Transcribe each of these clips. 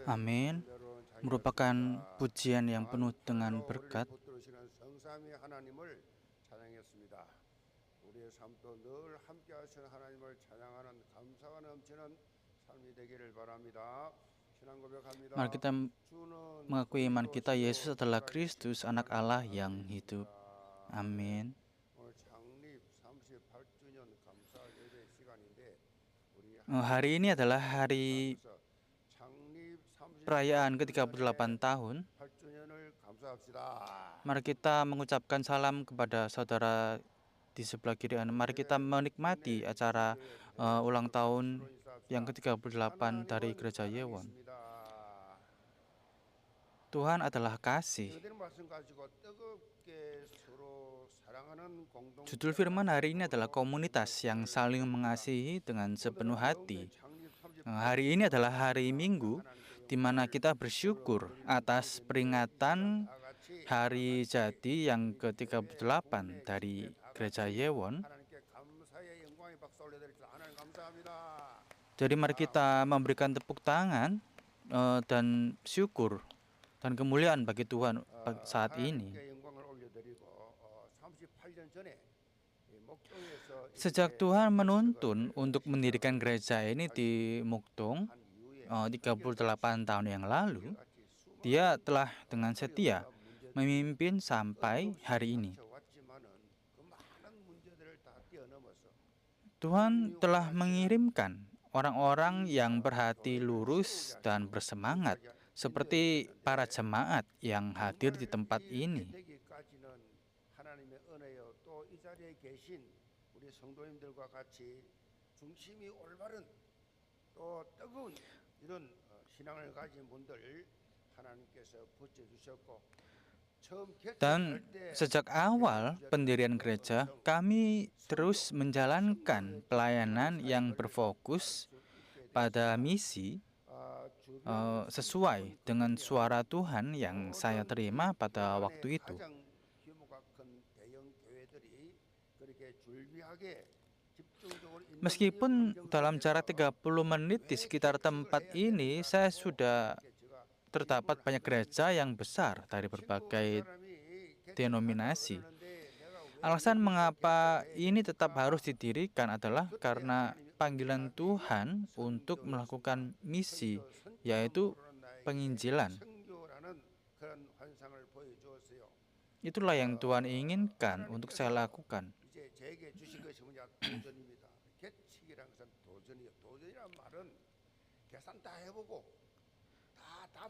Amin. Merupakan pujian yang penuh dengan berkat. Mari kita mengakui iman kita, Yesus adalah Kristus, Anak Allah yang hidup. Amin. Hari ini adalah hari perayaan ke-38 tahun. Mari kita mengucapkan salam kepada saudara di sebelah kiri. Mari kita menikmati acara ulang tahun yang ke-38 dari Gereja Yewon. Tuhan adalah kasih. Judul firman hari ini adalah komunitas yang saling mengasihi dengan sepenuh hati. Hari ini adalah hari Minggu, di mana kita bersyukur atas peringatan Hari Jadi yang ke-38 dari Gereja Yewon. Jadi mari kita memberikan tepuk tangan dan syukur dan kemuliaan bagi Tuhan saat ini. Sejak Tuhan menuntun untuk mendirikan gereja ini di Mukdong 38 tahun yang lalu, Dia telah dengan setia memimpin sampai hari ini. Tuhan telah mengirimkan orang-orang yang berhati lurus dan bersemangat, seperti para jemaat yang hadir di tempat ini. Dan sejak awal pendirian gereja, kami terus menjalankan pelayanan yang berfokus pada misi sesuai dengan suara Tuhan yang saya terima pada waktu itu. Meskipun dalam jarak 30 menit di sekitar tempat ini, saya sudah terdapat banyak gereja yang besar dari berbagai denominasi. Alasan mengapa ini tetap harus didirikan adalah karena panggilan Tuhan untuk melakukan misi, yaitu penginjilan. Itulah yang Tuhan inginkan untuk saya lakukan.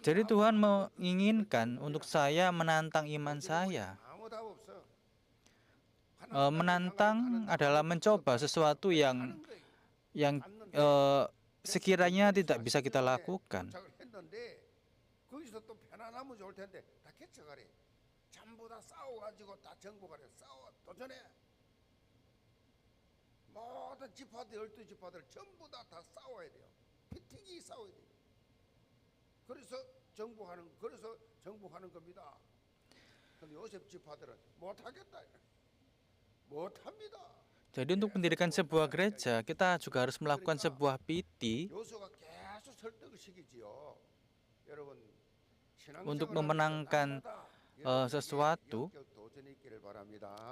Jadi Tuhan menginginkan untuk saya menantang iman saya. Menantang adalah mencoba sesuatu yang sekiranya tidak bisa kita lakukan. Jadi untuk mendirikan sebuah gereja, kita juga harus melakukan sebuah PT untuk memenangkan sesuatu.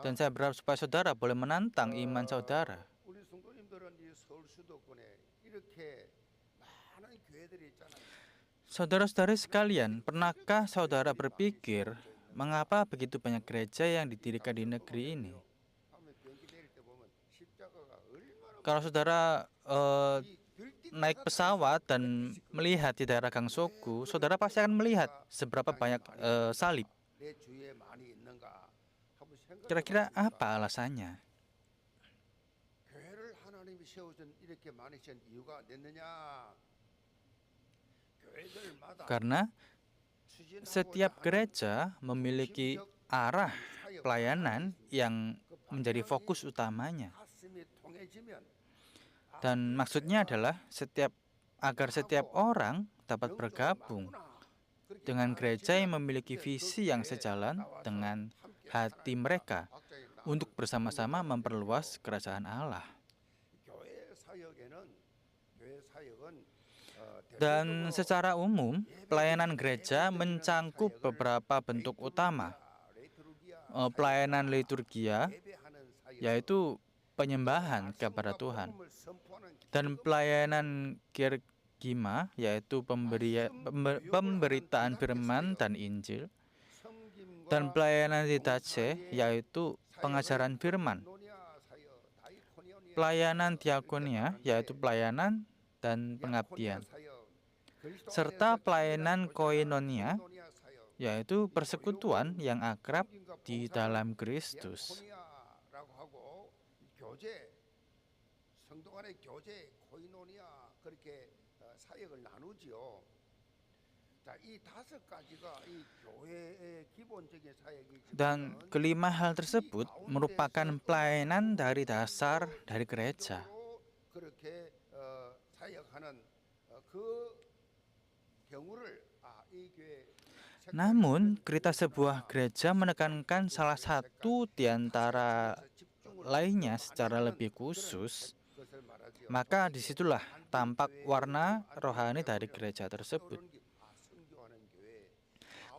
Dan saya berharap supaya saudara boleh menantang iman saudara. Saudara-saudari sekalian, pernahkah saudara berpikir mengapa begitu banyak gereja yang didirikan di negeri ini? Kalau saudara naik pesawat dan melihat di daerah Gangsoku, saudara pasti akan melihat seberapa banyak salib. Kira-kira apa alasannya? Karena setiap gereja memiliki arah pelayanan yang menjadi fokus utamanya. Dan maksudnya adalah agar setiap orang dapat bergabung dengan gereja yang memiliki visi yang sejalan dengan hati mereka untuk bersama-sama memperluas kerajaan Allah. Dan secara umum, pelayanan gereja mencangkup beberapa bentuk utama. Pelayanan liturgia, yaitu penyembahan kepada Tuhan. Dan pelayanan kirgima, yaitu pemberitaan firman dan Injil. Dan pelayanan didache, yaitu pengajaran firman. Pelayanan diakonia, yaitu pelayanan dan pengabdian. Serta pelayanan koinonia, yaitu persekutuan yang akrab di dalam Kristus. Dan kelima hal tersebut merupakan pelayanan dari dasar dari gereja. Namun, kerita sebuah gereja menekankan salah satu di antara lainnya secara lebih khusus, maka disitulah tampak warna rohani dari gereja tersebut.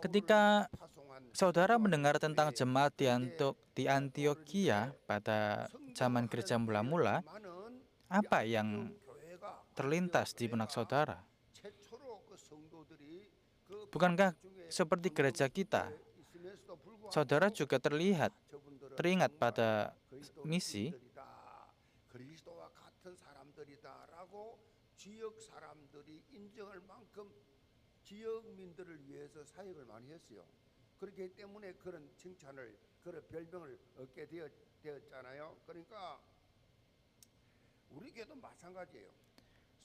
Ketika saudara mendengar tentang jemaat di Antioquia pada zaman gereja mula-mula, apa yang terlintas di benak saudara? Bukankah seperti gereja kita, saudara juga teringat pada misi?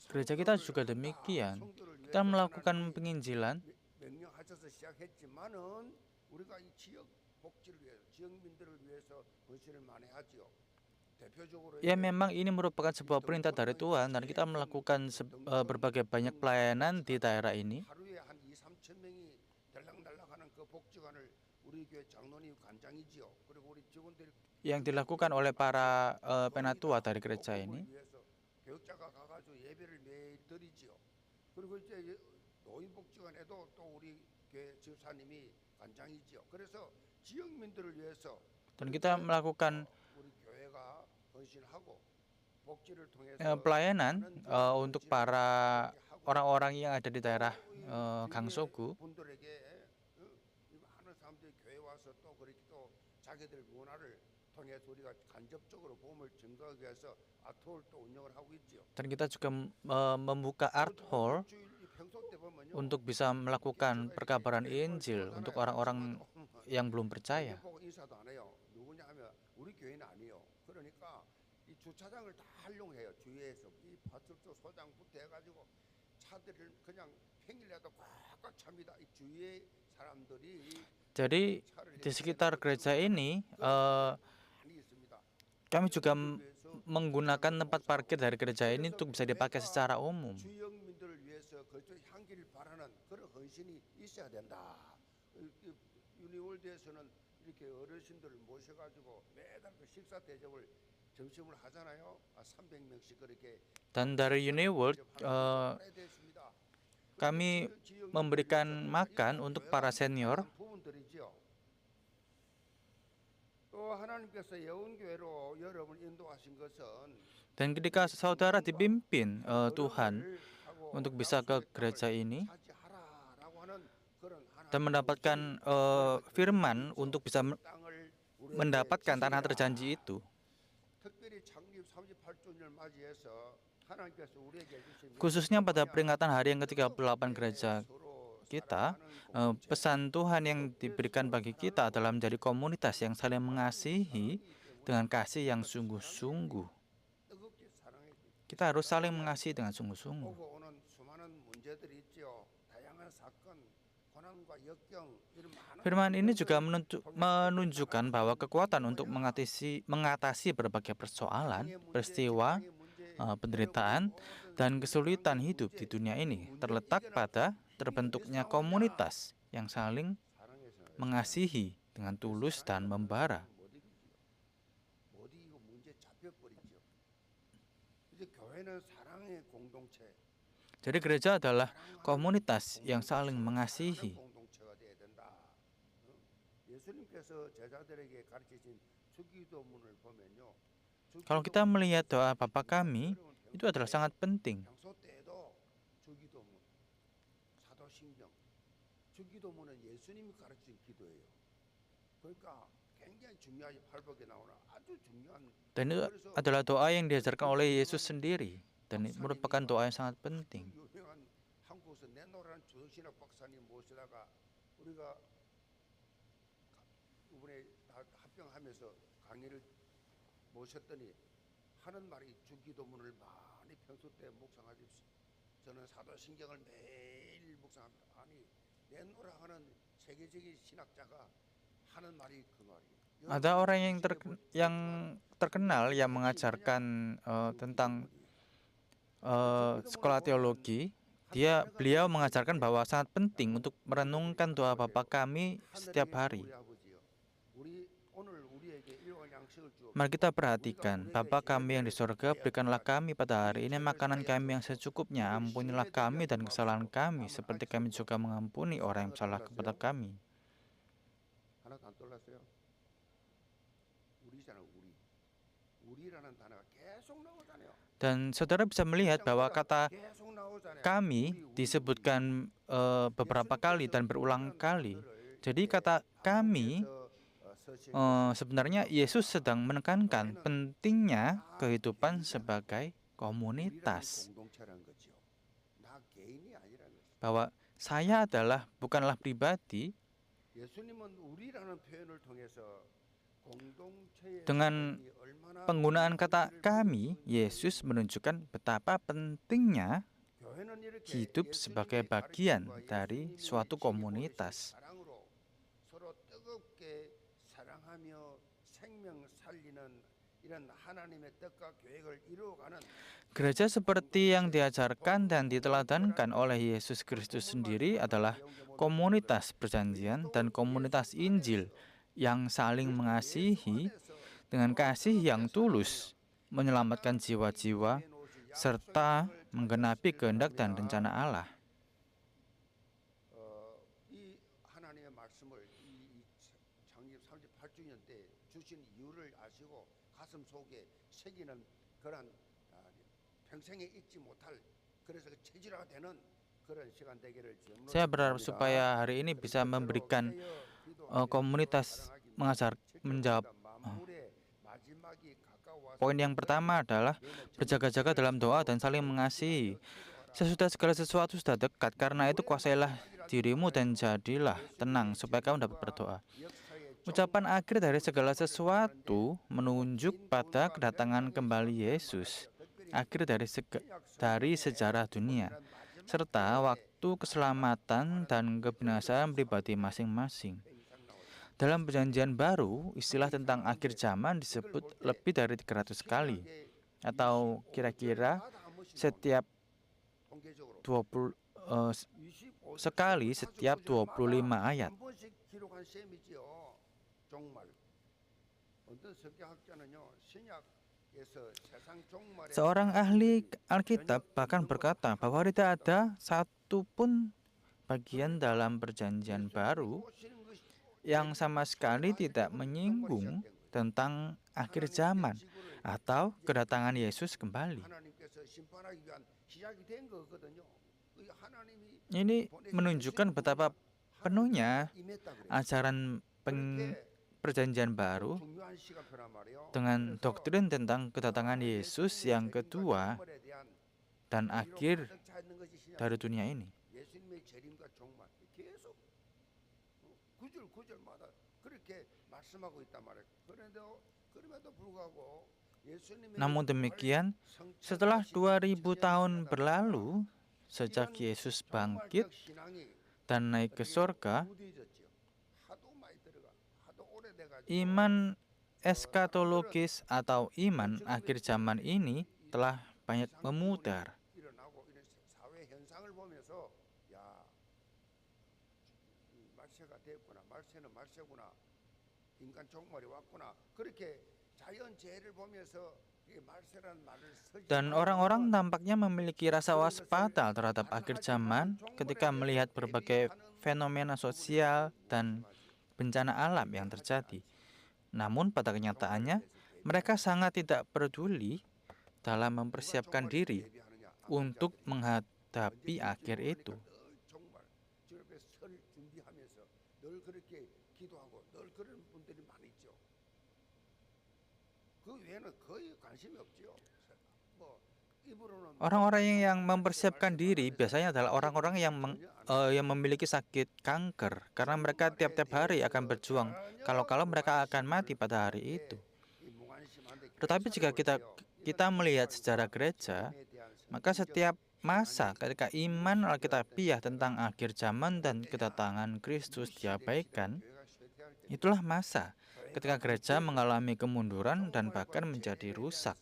Gereja kita juga demikian. Kita melakukan penginjilan, ya memang ini merupakan sebuah perintah dari Tuhan dan kita melakukan berbagai banyak pelayanan di daerah ini. Yang dilakukan oleh para penatua dari gereja ini. Dan kita melakukan pelayanan untuk para orang-orang yang ada di daerah Gangsogu. Dan kita juga membuka art hall untuk bisa melakukan perkabaran Injil untuk orang-orang yang belum percaya. Jadi di sekitar gereja ini kami juga menggunakan tempat parkir dari gereja ini untuk bisa dipakai secara umum. Dan dari Uniworld kami memberikan makan untuk para senior. Dan ketika saudara dipimpin Tuhan untuk bisa ke gereja ini dan mendapatkan firman untuk bisa mendapatkan tanah terjanji itu, khususnya pada peringatan hari yang ke-38 gereja kita, pesan Tuhan yang diberikan bagi kita adalah menjadi komunitas yang saling mengasihi dengan kasih yang sungguh-sungguh. Kita harus saling mengasihi dengan sungguh-sungguh. Firman ini juga menunjukkan bahwa kekuatan untuk mengatasi berbagai persoalan, peristiwa, penderitaan, dan kesulitan hidup di dunia ini terletak pada terbentuknya komunitas yang saling mengasihi dengan tulus dan membara. Jadi gereja adalah komunitas yang saling mengasihi. Kalau kita melihat doa Bapa Kami, itu adalah sangat penting. Dan itu adalah doa yang diajarkan oleh Yesus sendiri. Dan itu merupakan doa yang sangat penting. Ada orang yang terkenal yang mengajarkan tentang sekolah teologi. Beliau mengajarkan bahwa sangat penting untuk merenungkan doa Bapa Kami setiap hari. Mari kita perhatikan, Bapa Kami yang di sorga, berikanlah kami pada hari ini makanan kami yang secukupnya. Ampunilah kami dan kesalahan kami, seperti kami juga mengampuni orang yang bersalah kepada kami. Dan saudara bisa melihat bahwa kata kami disebutkan beberapa kali dan berulang kali. Jadi kata kami sebenarnya Yesus sedang menekankan pentingnya kehidupan sebagai komunitas. Bahwa saya bukanlah pribadi. Dengan penggunaan kata kami, Yesus menunjukkan betapa pentingnya hidup sebagai bagian dari suatu komunitas. Gereja seperti yang diajarkan dan diteladankan oleh Yesus Kristus sendiri adalah komunitas perjanjian dan komunitas Injil yang saling mengasihi dengan kasih yang tulus, menyelamatkan jiwa-jiwa, serta menggenapi kehendak dan rencana Allah. Saya berharap supaya hari ini bisa memberikan komunitas menjawab. Poin yang pertama adalah berjaga-jaga dalam doa dan saling mengasihi. Sesudah segala sesuatu sudah dekat, karena itu kuasailah dirimu dan jadilah tenang supaya kamu dapat berdoa. Ucapan akhir dari segala sesuatu menunjuk pada kedatangan kembali Yesus, akhir dari sejarah dunia, serta waktu keselamatan dan kebinasaan pribadi masing-masing. Dalam Perjanjian Baru, istilah tentang akhir zaman disebut lebih dari 300 kali, atau kira-kira setiap 20 sekali setiap 25 ayat. Seorang ahli Alkitab bahkan berkata bahwa tidak ada satu pun bagian dalam Perjanjian Baru yang sama sekali tidak menyinggung tentang akhir zaman atau kedatangan Yesus kembali. Ini menunjukkan betapa penuhnya ajaran Perjanjian Baru dengan doktrin tentang kedatangan Yesus yang kedua dan akhir dari dunia ini. Namun demikian, setelah 2000 tahun berlalu sejak Yesus bangkit dan naik ke surga, iman eskatologis atau iman akhir zaman ini telah banyak memudar. Dan orang-orang tampaknya memiliki rasa waspada terhadap akhir zaman ketika melihat berbagai fenomena sosial dan bencana alam yang terjadi. Namun pada kenyataannya, mereka sangat tidak peduli dalam mempersiapkan diri untuk menghadapi akhir itu. Orang-orang yang mempersiapkan diri biasanya adalah orang-orang yang memiliki sakit kanker, karena mereka tiap-tiap hari akan berjuang kalau mereka akan mati pada hari itu. Tetapi jika kita melihat sejarah gereja, maka setiap masa ketika iman Alkitabiah tentang akhir zaman dan kedatangan Kristus diabaikan, itulah masa ketika gereja mengalami kemunduran dan bahkan menjadi rusak.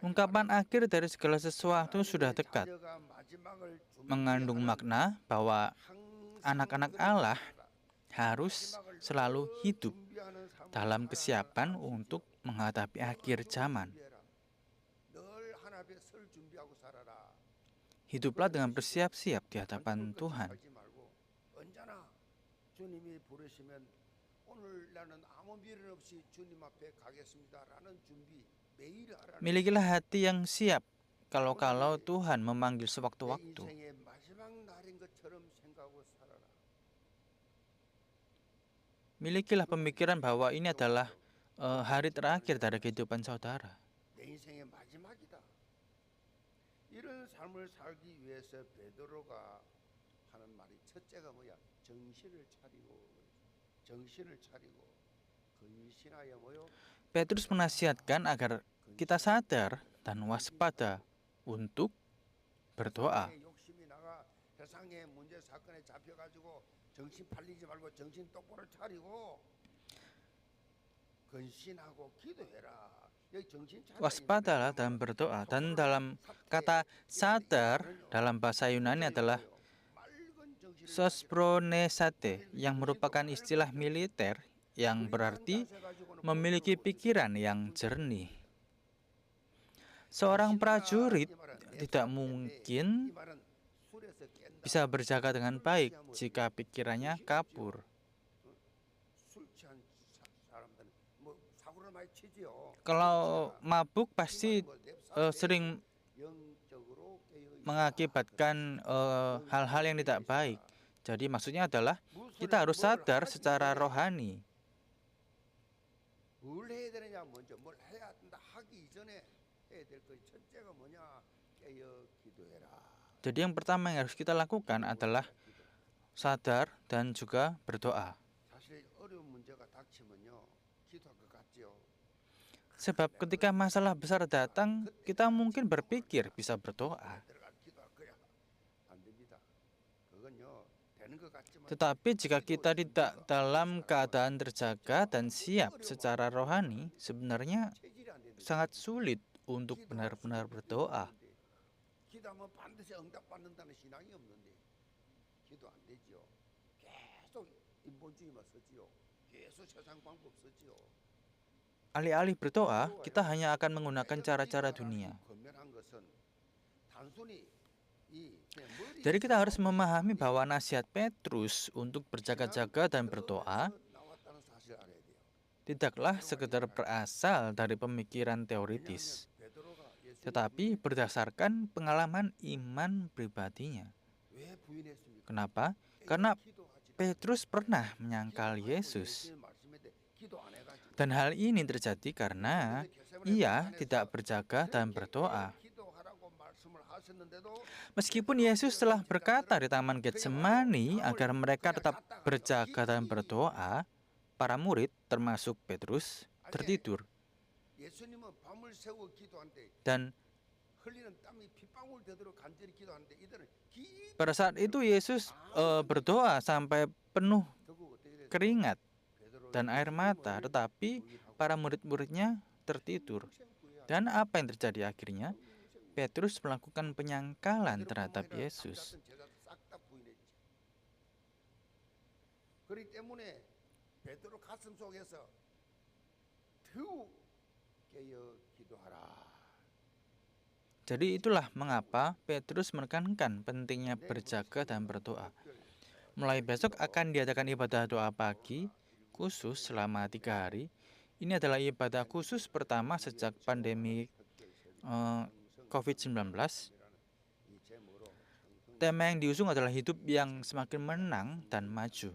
Ungkapan akhir dari segala sesuatu sudah dekat, mengandung makna bahwa anak-anak Allah harus selalu hidup dalam kesiapan untuk menghadapi akhir zaman. Hiduplah dengan bersiap-siap di hadapan Tuhan. Milikilah hati yang siap kalau Tuhan memanggil sewaktu-waktu. Milikilah pemikiran bahwa ini adalah hari terakhir dari kehidupan saudara. Petrus menasihatkan agar kita sadar dan waspada untuk berdoa. Waspadalah dalam berdoa, dan dalam kata sadar dalam bahasa Yunani adalah sospronesate, yang merupakan istilah militer yang berarti memiliki pikiran yang jernih. Seorang prajurit tidak mungkin bisa berjaga dengan baik jika pikirannya kabur. Kalau mabuk pasti sering mengakibatkan hal-hal yang tidak baik. Jadi maksudnya adalah kita harus sadar secara rohani. Jadi yang pertama yang harus kita lakukan adalah sadar dan juga berdoa. Sebab ketika masalah besar datang, kita mungkin berpikir bisa berdoa. Tetapi jika kita tidak dalam keadaan terjaga dan siap secara rohani, sebenarnya sangat sulit untuk benar-benar berdoa. Alih-alih berdoa, kita hanya akan menggunakan cara-cara dunia. Jadi kita harus memahami bahwa nasihat Petrus untuk berjaga-jaga dan berdoa tidaklah sekedar berasal dari pemikiran teoritis, tetapi berdasarkan pengalaman iman pribadinya. Kenapa? Karena Petrus pernah menyangkal Yesus. Dan hal ini terjadi karena ia tidak berjaga dan berdoa. Meskipun Yesus telah berkata di Taman Getsemani agar mereka tetap berjaga dan berdoa, para murid, termasuk Petrus, tertidur. Dan pada saat itu Yesus berdoa sampai penuh keringat dan air mata, tetapi para murid-muridnya tertidur. Dan apa yang terjadi akhirnya? Petrus melakukan penyangkalan terhadap Yesus. Jadi itulah mengapa Petrus menekankan pentingnya berjaga dan berdoa. Mulai besok akan diadakan ibadah doa pagi khusus selama 3 hari. Ini adalah ibadah khusus pertama sejak pandemi COVID-19. Tema yang diusung adalah hidup yang semakin menang dan maju.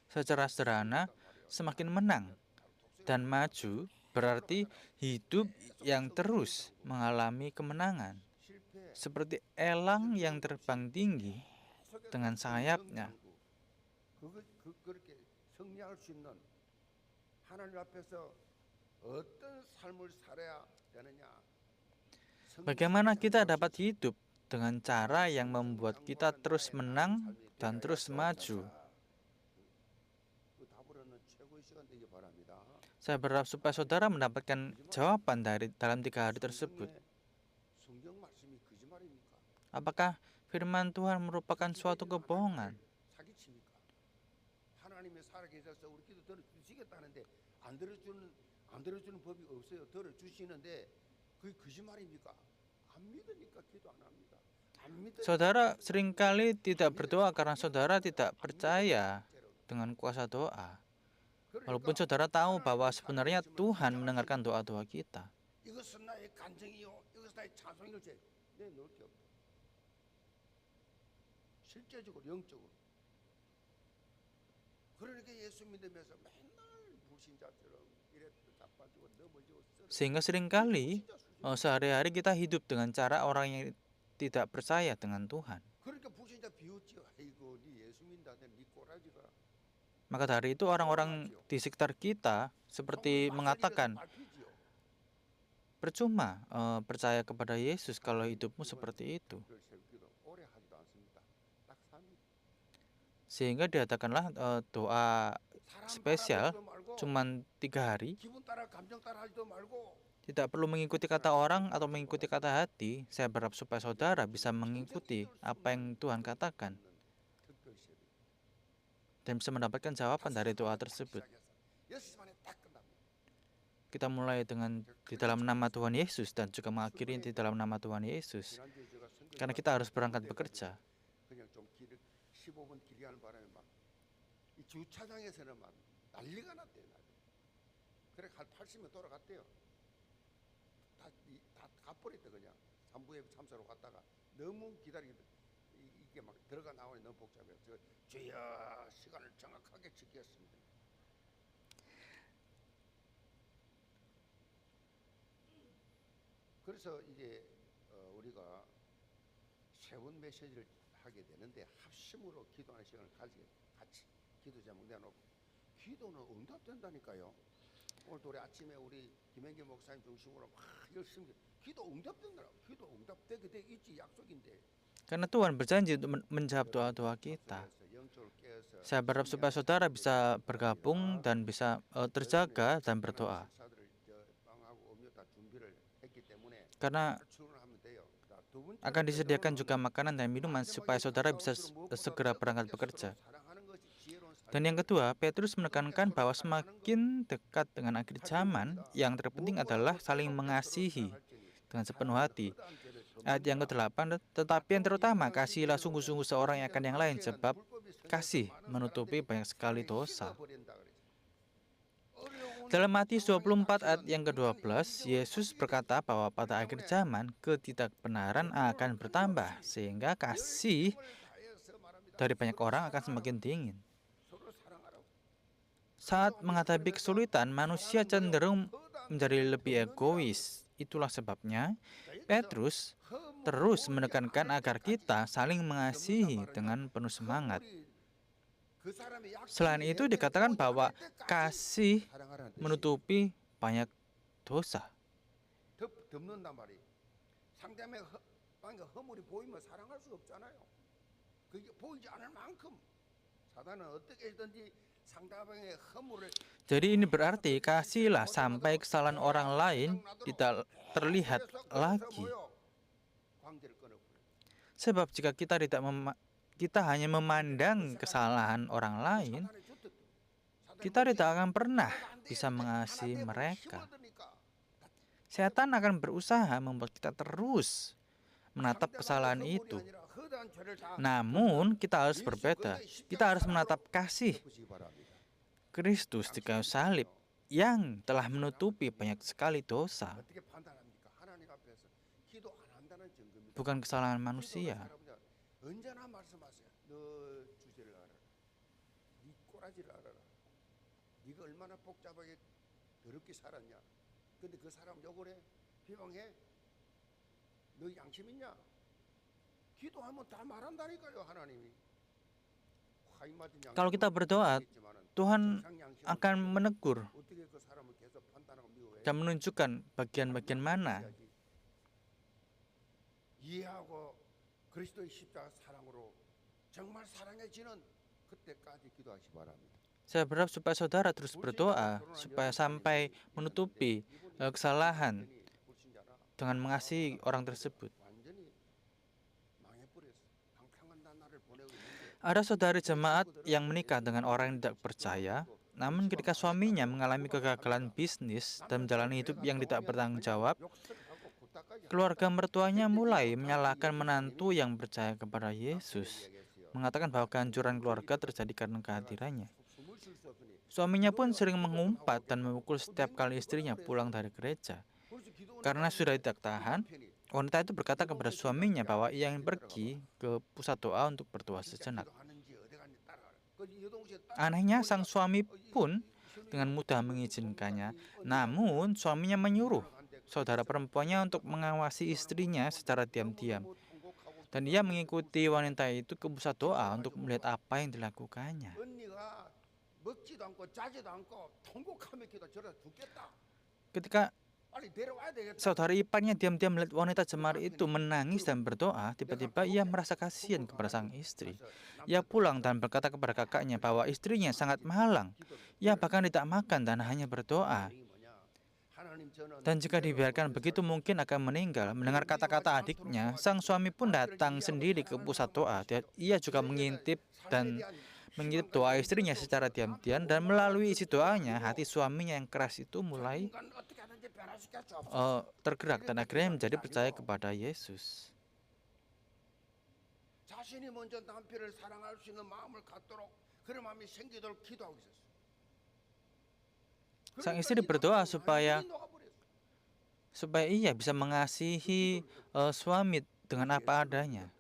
Secara sederhana, semakin menang dan maju berarti hidup yang terus mengalami kemenangan. Seperti elang yang terbang tinggi dengan sayapnya. Bagaimana kita dapat hidup dengan cara yang membuat kita terus menang dan terus maju? Saya berharap supaya saudara mendapatkan jawaban dalam 3 hari tersebut. Apakah firman Tuhan merupakan suatu kebohongan? Saudara seringkali tidak berdoa karena saudara tidak percaya dengan kuasa doa. Walaupun saudara tahu bahwa sebenarnya Tuhan mendengarkan doa-doa kita. Sehingga seringkali sehari-hari kita hidup dengan cara orang yang tidak percaya dengan Tuhan. Maka dari itu orang-orang di sekitar kita seperti mengatakan, percuma percaya kepada Yesus kalau hidupmu seperti itu. Sehingga diadakanlah doa spesial cuma 3 hari. Tidak perlu mengikuti kata orang atau mengikuti kata hati. Saya berharap supaya saudara bisa mengikuti apa yang Tuhan katakan dan bisa mendapatkan jawaban dari doa tersebut. Kita mulai dengan di dalam nama Tuhan Yesus dan juga mengakhiri di dalam nama Tuhan Yesus. Karena kita harus berangkat bekerja. 그래서 이제 우리가 세번 메시지를 하게 되는데 합심으로 기도하는 시간을 같이 기도 제목 내놓고 기도는 응답된다니까요. 오늘도 우리 아침에 우리 김현기 목사님 중심으로 막 열심히 기도 응답된다. 기도 응답되게 돼 있지 약속인데. Karena Tuhan berjanji untuk menjawab doa-doa kita. Saya berharap supaya saudara bisa bergabung dan bisa terjaga dan berdoa. Karena akan disediakan juga makanan dan minuman supaya saudara bisa segera berangkat bekerja. Dan yang kedua, Petrus menekankan bahwa semakin dekat dengan akhir zaman, yang terpenting adalah saling mengasihi dengan sepenuh hati. Ayat yang ke-8, tetapi yang terutama, kasihilah sungguh-sungguh seorang yang akan yang lain, sebab kasih menutupi banyak sekali dosa. Dalam Matius 24 ayat yang ke-12, Yesus berkata bahwa pada akhir zaman ketidakbenaran akan bertambah, sehingga kasih dari banyak orang akan semakin dingin. Saat menghadapi kesulitan, manusia cenderung menjadi lebih egois. Itulah sebabnya Petrus terus menekankan agar kita saling mengasihi dengan penuh semangat. Selain itu dikatakan bahwa kasih menutupi banyak dosa. 사단은 어떻게 해서든지 상대방의 허물을 Jadi ini berarti kasihlah sampai kesalahan orang lain tidak terlihat lagi. 관계를 끊어버려요. Sebab jika kita hanya memandang kesalahan orang lain, 사단의 주특기. kita tidak akan pernah bisa mengasihi mereka. 힘어드니까 Setan akan berusaha membuat kita terus menatap kesalahan itu. Namun, kita harus berbeda. Kita harus menatap kasih Kristus di kayu salib yang telah menutupi banyak sekali dosa, 어떻게 판단합니까? 하나님 앞에서 기도 안 한다는 증거입니다. bukan kesalahan manusia. 언제나 말씀하세요. 너 주제를 알아라. 네 꼬라지를 알아라. 네가 얼마나 복잡하게 더럽게 살았냐. 근데 그 사람 욕을 해? 비방해? 너 양심 있냐? 기도하면 다 말한다니까요, 하나님이. Kalau kita berdoa, Tuhan akan menegur 어떻게 그 사람을 계속 판단하고 미워해? dan menunjukkan bagian-bagian mana 이해하고 그리스도의 십자가 사랑으로 정말 사랑해지는 그때까지 기도하시 바랍니다. Saya berharap supaya saudara terus berdoa, supaya sampai menutupi kesalahan dengan mengasihi orang tersebut. 완전히 망해버렸어. 평평한 나날을 보내고 있는데 Ada saudari jemaat yang menikah dengan orang yang tidak percaya, namun ketika suaminya mengalami kegagalan bisnis dan menjalani hidup yang tidak bertanggung jawab, 욕설하고 구타까지 keluarga mertuanya mulai menyalahkan menantu yang percaya kepada Yesus, mengatakan bahwa kehancuran keluarga terjadi karena kehadirannya. 숨을 쉴 수 없으니 Suaminya pun sering mengumpat dan memukul setiap kali istrinya pulang dari gereja. 그래서 기도는 Karena sudah tidak tahan, 편이 wanita itu berkata kepada suaminya bahwa ia ingin pergi ke pusat doa untuk berdoa sejenak. 기도하는지 어디 갔는지 따라가라. 그 여동생 Anehnya, sang suami pun dengan mudah mengizinkannya. Namun, suaminya menyuruh saudara perempuannya untuk mengawasi istrinya secara diam-diam. Dan ia mengikuti wanita itu ke pusat doa untuk melihat apa yang dilakukannya. 언니가 먹지도 않고 자지도 않고 통곡하며 기도 저러다 죽겠다. Ketika 빨리 데려와야 되겠다. saudara iparnya diam-diam melihat wanita cemar itu menangis dan berdoa, tiba-tiba ia merasa kasihan kepada sang istri. Ia pulang dan berkata kepada kakaknya bahwa istrinya sangat malang. Ia bahkan tidak makan dan hanya berdoa. 이게 뭐냐? 하나님 저는 Dan jika dibiarkan begitu mungkin akan meninggal. Mendengar kata-kata adiknya, sang suami pun datang sendiri ke pusat doa. Ia juga mengintip doa istrinya secara diam-diam, dan melalui isi doanya, hati suaminya yang keras itu mulai 인간 어떻게 하든지 변화시켰죠. tergerak dan akhirnya menjadi percaya kepada Yesus. 자신이 먼저 남편을 사랑할 수 있는 마음을 갖도록 그런 마음이 생기도록 기도하고 있었어요. Sang istri berdoa supaya ia bisa mengasihi suami dengan apa adanya.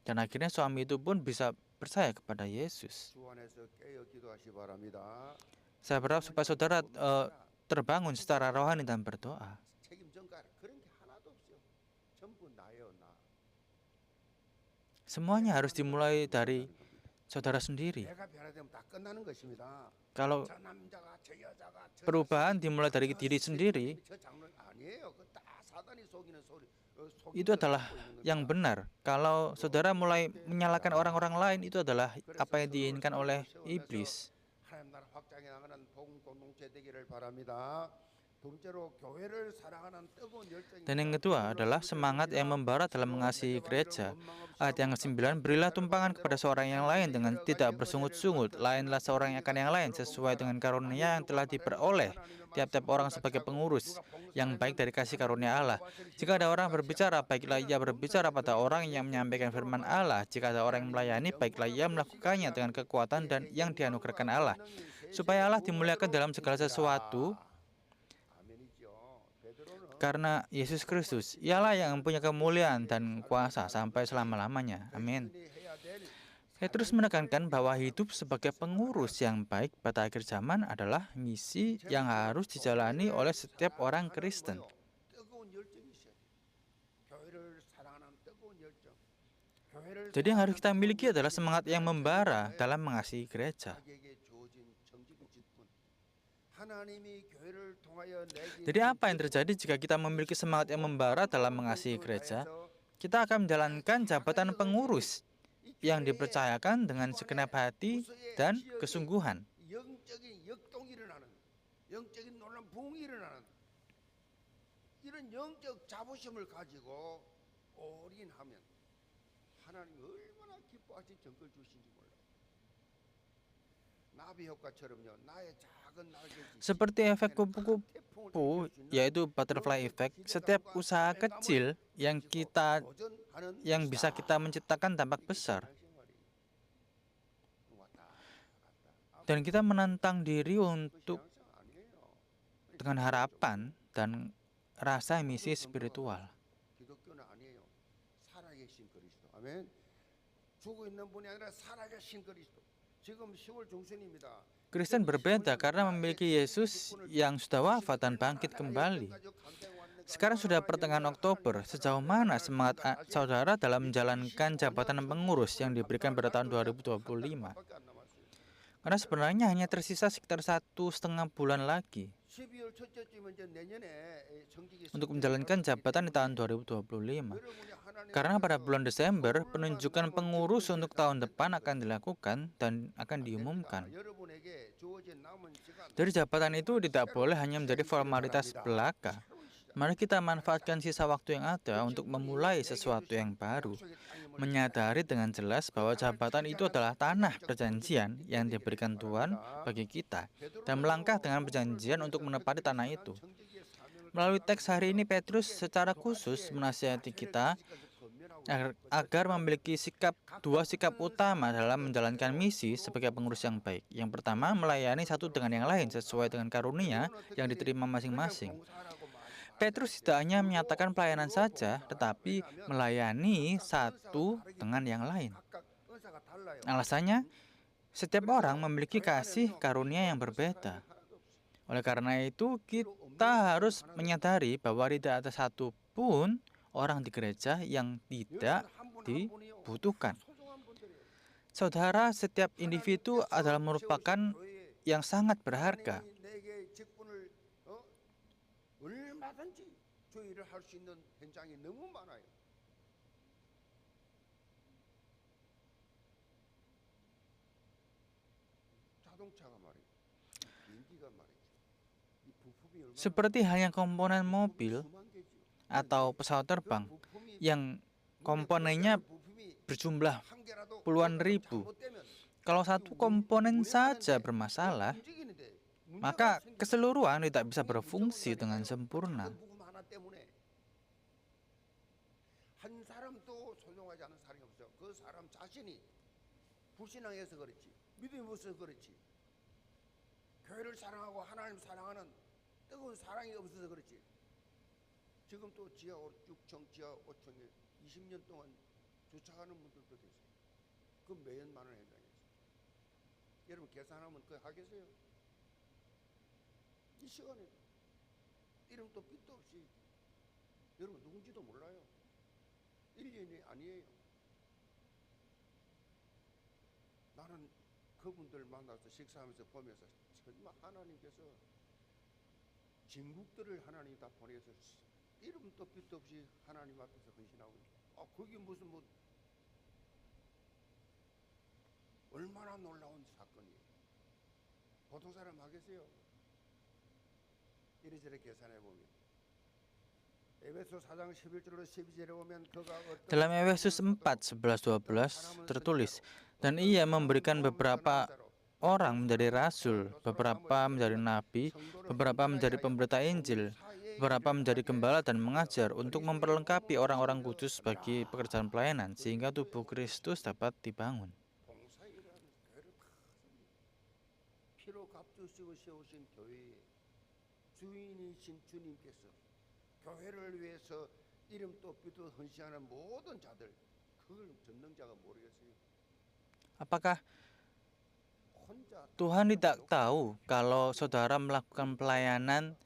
Dan akhirnya suami itu pun bisa percaya kepada Yesus. 주 안에서 깨어 기도하시 바랍니다. Saya berharap supaya saudara terbangun secara rohani dan berdoa. 책임 전가라 그런 게 하나도 없어요. 전부 나예요, 나. Semuanya harus dimulai dari saudara sendiri. 내가 변화되면 다 끝나는 것입니다. Kalau 저 남자가 저 여자가 저 perubahan dimulai dari diri sendiri, 저 장로 아니에요. 그다 사단이 속이는 소리. itu adalah yang benar. Kalau saudara mulai menyalahkan orang-orang lain, itu adalah apa yang diinginkan oleh iblis. 하나님 나라 확장해 나가는 복음 공동체 되기를 바랍니다. 둘째로 교회를 사랑하는 뜨거운 열정이 Dan yang kedua adalah semangat yang membara dalam mengasihi gereja. Ayat yang ke-9, berilah tumpangan kepada seorang yang lain dengan tidak bersungut-sungut. Lainlah seorang akan yang lain sesuai dengan karunia yang telah diperoleh tiap-tiap orang sebagai pengurus yang baik dari kasih karunia Allah. Jika ada orang berbicara, baiklah ia berbicara pada orang yang menyampaikan firman Allah. Jika ada orang yang melayani, baiklah ia melakukannya dengan kekuatan dan yang dianugerahkan Allah, supaya Allah dimuliakan dalam segala sesuatu. 아멘이죠. 베드로는 Karena Yesus Kristus, ialah yang mempunyai kemuliaan dan kuasa sampai selama-lamanya. Amin. 해야 될 Saya terus menekankan bahwa hidup sebagai pengurus yang baik pada akhir zaman adalah misi yang harus dijalani oleh setiap orang Kristen. 뜨거운 열정이 있어야 돼요. 교회를 사랑하는 뜨거운 열정. 교회를 Jadi yang harus kita miliki adalah semangat yang membara dalam mengasihi gereja. 자기에게 주어진 정직한 직분. 하나님이 교회를 통하여 내게 Jadi apa yang terjadi jika kita memiliki semangat yang membara dalam mengasihi gereja? Kita akan menjalankan jabatan pengurus yang dipercayakan dengan segenap hati dan kesungguhan. 영적인 역동이 일어나는, 영적인 놀란 부흥이 일어나는 이런 영적 자부심을 가지고 올인하면 하나님이 얼마나 기뻐하신 정걸 주신지 몰라요. 나비 효과처럼요. 나의 작은 날개짓이 Seperti efek 태풍을 kupu-kupu, 일으킬 수 있는 yaitu butterfly effect, setiap usaha kecil yang bisa kita menciptakan dampak besar. Dan kita menantang diri untuk dengan harapan dan rasa misi spiritual. 기독교는 아니에요. 살아계신 그리스도. 아멘. 죽어 있는 분이 아니라 살아계신 그리스도. 지금 10월 중순입니다. Kristen berbeda karena memiliki Yesus yang sudah wafat dan bangkit kembali. Sekarang sudah pertengahan Oktober. Sejauh mana semangat saudara dalam menjalankan jabatan pengurus yang diberikan pada tahun 2025? Karena sebenarnya hanya tersisa sekitar 1,5 bulan lagi untuk menjalankan jabatan di tahun 2025. Karena pada bulan Desember, penunjukan pengurus untuk tahun depan akan dilakukan dan akan diumumkan. Jadi jabatan itu tidak boleh hanya menjadi formalitas belaka. Mari kita manfaatkan sisa waktu yang ada untuk memulai sesuatu yang baru. Menyadari dengan jelas bahwa jabatan itu adalah tanah perjanjian yang diberikan Tuhan bagi kita. Dan melangkah dengan perjanjian untuk menepati tanah itu. Melalui teks hari ini, Petrus secara khusus menasihati kita agar memiliki dua sikap utama dalam menjalankan misi sebagai pengurus yang baik. Yang pertama, melayani satu dengan yang lain sesuai dengan karunia yang diterima masing-masing. Petrus tidak hanya menyatakan pelayanan saja, tetapi melayani satu dengan yang lain. Alasannya, setiap orang memiliki kasih karunia yang berbeda. Oleh karena itu, kita harus menyadari bahwa tidak ada satupun orang di gereja yang tidak dibutuhkan. Saudara, setiap individu adalah merupakan yang sangat berharga. 얼마든지 조의를 할 수 있는 현장이 너무 많아요. 자동차가 말이죠. 비행기가 말이죠. 이 부품이 얼마나 Seperti halnya komponen mobil 수만 개죠. atau pesawat terbang 부품이 yang komponennya berjumlah 한 개라도 puluhan ribu. 잘못되면 Kalau satu komponen saja bermasalah, 움직이는데 maka keseluruhan tidak bisa berfungsi dengan sempurna. 작은 부품 하나 때문에 한 사람도 소중하지 않은 사람이 없어. 그 사람 자신이 불신앙해서 그렇지, 믿음이 없어서 그렇지, 교회를 사랑하고 하나님 사랑하는 뜨거운 사랑이 없어서 그렇지. 지금 또 지하 6층, 지하 5층에 20년 동안 주차하는 분들도 계세요. 그 몇만 원 현장에서. 여러분 계산하면 그거 하겠어요? 이 시간에 이름도 빛도 없이 여러분 누군지도 몰라요. 1년이 아니에요. 나는 그분들 만나서 식사하면서 보면서 정말 하나님께서 진국들을 하나님 다 보내서 이름도 빛도 없이 하나님 앞에서 헌신하고 있어요. 그게 무슨 뭐 얼마나 놀라운 사건이에요. 보통 사람 하겠어요? 이리저리 계산해 보면 에베소 4장 11절로 12절에 보면 그가 Dalam Efesus 4, 11, 12 tertulis, dan ia memberikan beberapa orang menjadi rasul, beberapa menjadi nabi, beberapa menjadi pemberita Injil, beberapa menjadi gembala dan mengajar untuk memperlengkapi orang-orang kudus bagi pekerjaan pelayanan, sehingga tubuh Kristus dapat dibangun. 피로 값주시고 세우신 교회에 주인이신 주님께서 교회를 위해서 이름도 빛도 헌신하는 모든 자들 그걸 전능자가 모르겠어요. Apakah 혼자 Tuhan tidak tahu kalau saudara melakukan pelayanan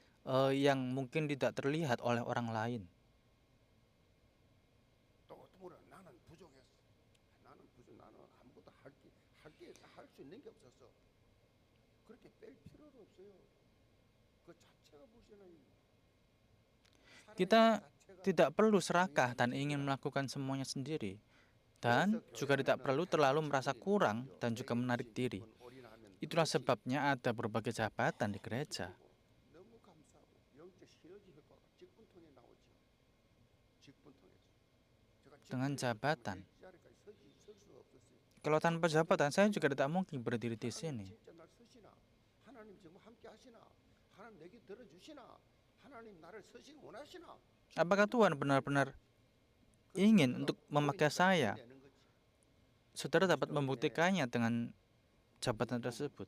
yang mungkin tidak terlihat oleh orang lain? 또 물어 나는 부족했어. 나는 아무것도 할 수 있는 게 없었어. 그렇게 뺄 필요도 없어요. 그 자체가 불신앙입니다. Kita tidak perlu serakah dan ingin melakukan semuanya sendiri. Dan juga tidak perlu terlalu merasa kurang dan juga menarik diri. Itulah sebabnya ada berbagai jabatan di gereja. 너무 감사하고 영적 시너지 효과가 직분 통해 나오죠. 직분 통해서. 제가 Dengan 직분이 jabatan. 없으면 이 자리까지 설 수가 없었어요. Kalau tanpa jabatan, saya juga tidak mungkin berdiri di sini. 진짜 날 쓰시나? 하나님 정말 함께 하시나? 하나님 내게 들어주시나? 하나님 나를 쓰시기 원하시나? Apakah Tuhan benar-benar ingin untuk memakai saya? Saudara dapat membuktikannya dengan jabatan tersebut.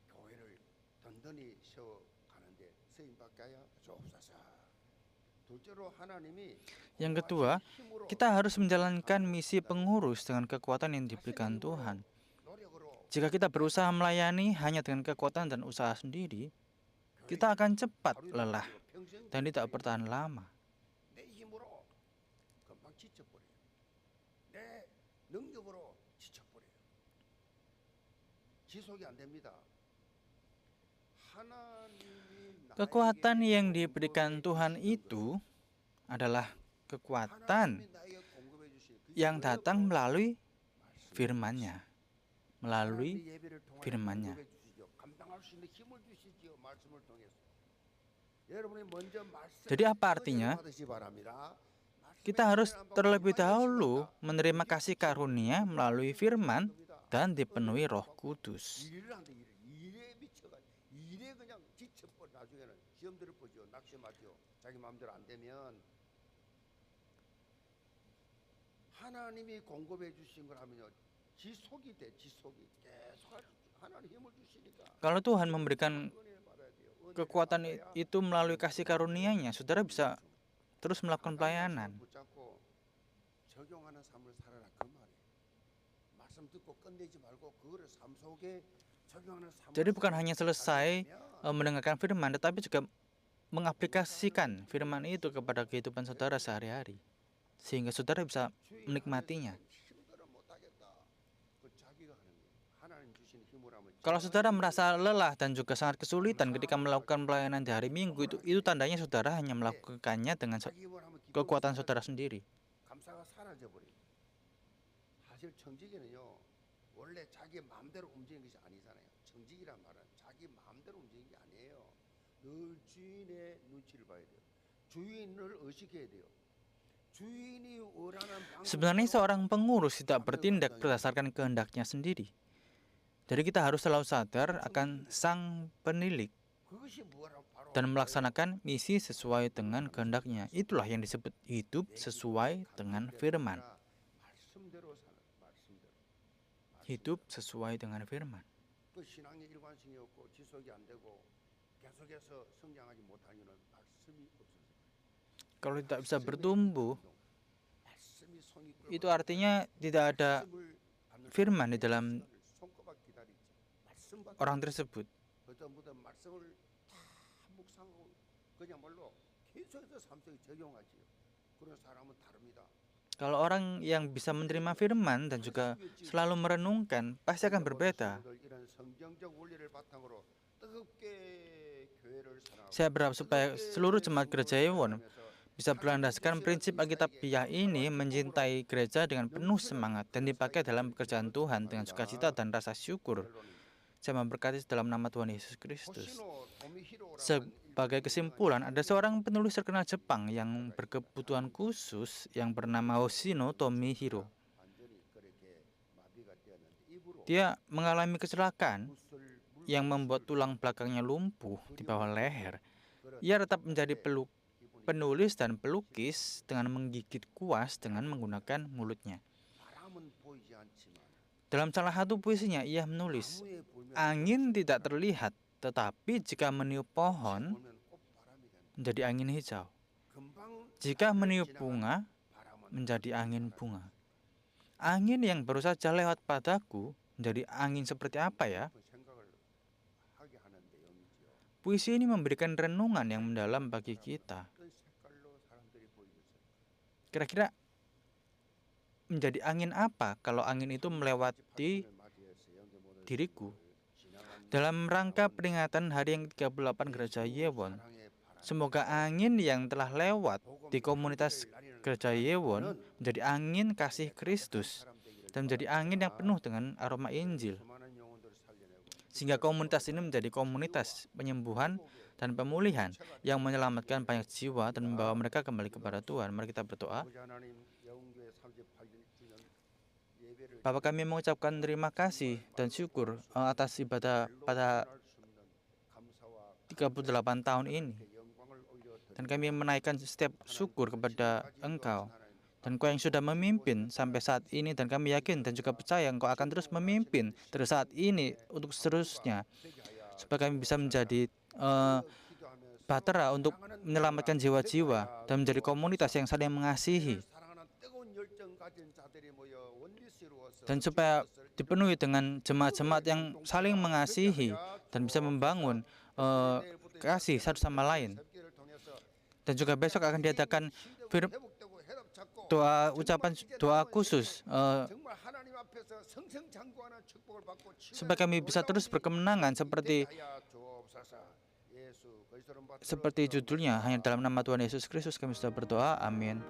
교회를 든든히 세워가는데 쓰임받게 하여 주옵소서. 둘째로 하나님이 Yang kedua, kita harus menjalankan misi pengurus dengan kekuatan yang diberikan Tuhan. 노력으로 Jika kita berusaha melayani hanya dengan kekuatan dan usaha sendiri, kita akan cepat lelah 평생 dan tidak bertahan lama. 내 힘으로 금방 지쳐버려요. 내 능력으로 지쳐버려요. 지속이 안 됩니다. 하나님이 Kekuatan yang diberikan Tuhan itu adalah kekuatan 나에게 공급해 주신 그 yang datang melalui firman-Nya. Melalui 예배를 통해 firman-Nya. 공급해 주시죠. 감당할 수 있는 힘을 주시지요. 말씀을 통해서. 여러분이 먼저 말씀 Jadi apa artinya? 받으시 바랍니다. Kita harus terlebih dahulu menerima kasih karunia melalui firman dan dipenuhi Roh Kudus. 일을 한다 일에 미쳐가 일에 그냥 지쳐버려 나중에는 시험들을 보죠 낙심하죠 자기 마음대로 안 되면 하나님이 공급해 주신 걸 하면요 지속이 돼 지속이 계속 하나님 힘을 주시니까 Kalau Tuhan memberikan 은혜를 받아야 돼요 은혜를 kekuatan 받아야 itu melalui kasih karunia-Nya, saudara bisa terus melakukan pelayanan. 붙잡고 적용하는 삶을 살아라 그 말이에요. 말씀 듣고 끝내지 말고 그거를 삶 속에 적용하는 삶을 Jadi bukan hanya selesai mendengarkan firman, tetapi juga mengaplikasikan firman itu kepada kehidupan saudara sehari-hari. Sehingga saudara bisa menikmatinya. 힘들어 못하겠다. 그 자기가 하는 거예요. 하나님 주신 힘을 하면 Kalau saudara merasa lelah dan juga sangat kesulitan ketika melakukan pelayanan di hari Minggu, itu tandanya saudara hanya melakukannya dengan 자기 힘을 하면 kekuatan saudara sendiri. 감사가 사라져 버려요. 사실 청지기는요 원래 자기 마음대로 움직이는 것이 아니잖아요. 청지기란 말은 자기 마음대로 움직이는 게 아니에요. 늘 주인의 눈치를 봐야 돼요. 주인을 의식해야 돼요. 주인이 원하는 Sebenarnya seorang pengurus tidak bertindak berdasarkan kehendaknya sendiri. Jadi kita harus selalu sadar akan sang penilik 그것이 뭐라고 바로 dan melaksanakan misi sesuai dengan kehendaknya. Itulah yang disebut hidup sesuai dengan firman. 말씀대로 사는 말씀대로. Hidup sesuai dengan firman. 그 신앙의 일관성이 없고 지속이 안 되고 계속해서 성장하지 못하는 이유는 말씀이 없어서. Kalau tidak bisa bertumbuh, 말씀이 손이 itu artinya tidak ada firman di dalam 손꼽아 기다리죠. 말씀 받 orang tersebut. 어떤 분은 말씀을 다 묵상하고 그냥말로 계속해서 삶 속에 적용하지요. 그런 사람은 다릅니다. Kalau orang yang bisa menerima firman dan juga selalu merenungkan, pasti akan berbeda. 이런 성경적 원리를 바탕으로 뜨겁게 교회를 사랑하고 Saya berharap supaya seluruh jemaat gereja Ewon bisa berlandaskan prinsip Alkitabiah ini, mencintai gereja dengan penuh semangat dan dipakai dalam pekerjaan Tuhan dengan sukacita dan rasa syukur. Saya memberkati dalam nama Tuhan Yesus Kristus. Sebagai kesimpulan, ada seorang penulis terkenal Jepang yang berkebutuhan khusus yang bernama Hoshino Tomihiro. Dia mengalami kecelakaan yang membuat tulang belakangnya lumpuh di bawah leher. Ia tetap menjadi penulis dan pelukis dengan menggigit kuas dengan menggunakan mulutnya. Dalam salah satu puisinya, ia menulis, "Angin tidak terlihat, tetapi jika meniup pohon, menjadi angin hijau. Jika meniup bunga, menjadi angin bunga. Angin yang baru saja lewat padaku, menjadi angin seperti apa ya?" Puisi ini memberikan renungan yang mendalam bagi kita. Kira-kira menjadi angin apa kalau angin itu melewati diriku? Dalam rangka peringatan hari yang ke-38 Gereja Yewon, semoga angin yang telah lewat di komunitas gereja Yewon menjadi angin kasih Kristus dan menjadi angin yang penuh dengan aroma Injil, 수많은 영혼들을 살려내고 sehingga komunitas ini menjadi komunitas penyembuhan dan pemulihan yang menyelamatkan banyak jiwa dan membawa mereka kembali kepada Tuhan. Mari kita berdoa. 아버지 하나님 영웅교회 38주년 예배를 Bapa, kami mengucapkan terima kasih dan syukur atas ibadah pada 말할 수 없는 감사와 38 tahun ini. 영광을 올려 Dan kami menaikkan setiap syukur kepada Engkau. Dan Engkau yang sudah memimpin sampai saat ini, dan kami yakin dan juga percaya Engkau akan terus memimpin dari saat ini untuk seterusnya, supaya kami bisa menjadi bahtera untuk menyelamatkan jiwa-jiwa dan menjadi komunitas yang saling mengasihi, 사랑하는 뜨거운 열정 가진 자들이 모여 원리스로서 dan supaya dipenuhi dengan jemaat-jemaat yang saling mengasihi dan bisa membangun kasih satu sama lain. 설교를 통해서 Dan juga besok akan diadakan 회복되고 해답 찾고 ucapan doa khusus 정말 하나님 앞에서 성성장구하는 축복을 받고 supaya kami bisa terus berkemenangan seperti 하여 주옵소서. 예수 그리스도는 받들어 judulnya, hanya dalam nama Tuhan Yesus Kristus kami sudah berdoa. Amin.